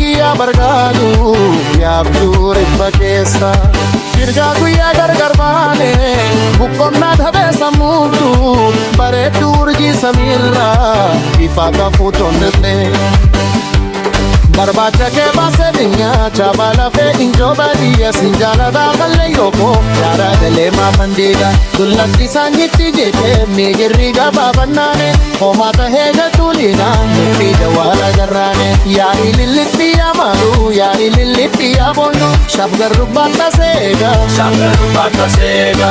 guyyaa bargaadu yaabduu ribba keessa firgaa guyyaa gargar baane buqqonnaa dhabee sammuutu bareedduu urjii samiirraa ifa kafuu tonnellee barbaacha kee baasee dinyaa chaabala fee injoo baadiyyaa sinjaalata qallee yookoo yaara galee maafan deega dullatti saanyitti jeetee miigirri gabaabannaane homaa tahee gatuulinaa murtii jawaala garraane yaa'ii lillitti yaamaalu yaa'ii lillitti yaaboonnu shabgarrubbaata seega shabgarrubbaata seega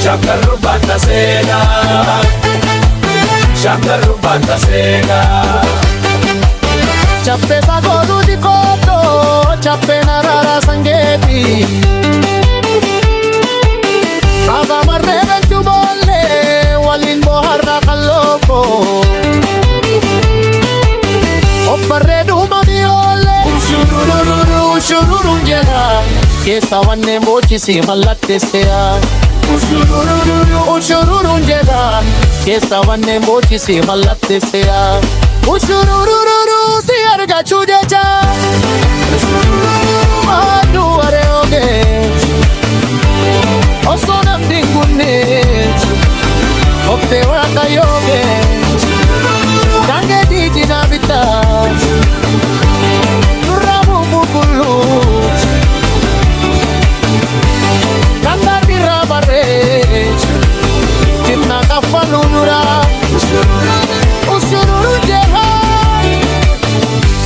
shabgarrubbaata seega shabgarrubbaata seega chappe sagodu di koto chappe narara sangeti ava marre ventu bolle walin boharra kalloko opparre duma diole ushururu jega kesa wanne mochi si malatte sea ushururu jega kesa wanne mochi si malatte sea ushururu si arga chujecha madu areoge osonam dingunne opte waka yoge dange dijina bita nuramu mukulu kandar birabare kitna kafalu nura ushururu jeha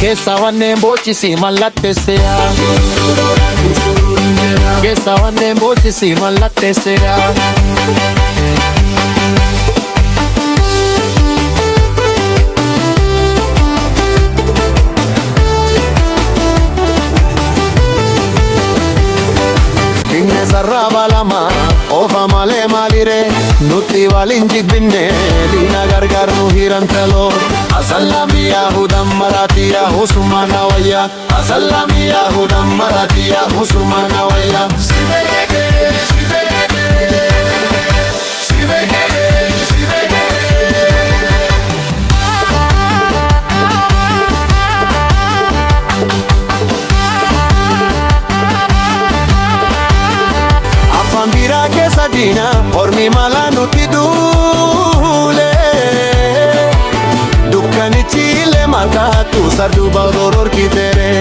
kesa wanne mbochi si malatte sea kesa wanne mbochi si malatte sea inne sarraba lama ofa male malire nutti walinji binne dina gargar nu hirantelo asalami yahudam maratiya usmana waya asalami yahudam maratiya usmana waya sibege sibege sibege sibege afambira ke sadina ormi mala nuti dule dukkani chile makatu sardu baudoror ki tere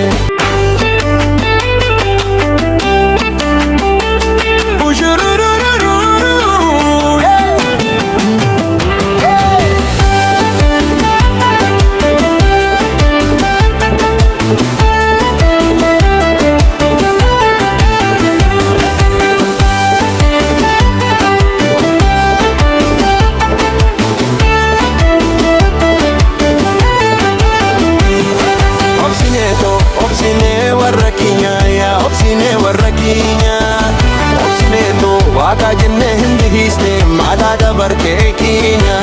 waka jenne hindi hisne mada dabar ke kinya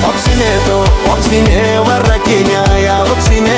obsine warra kinya ya obsine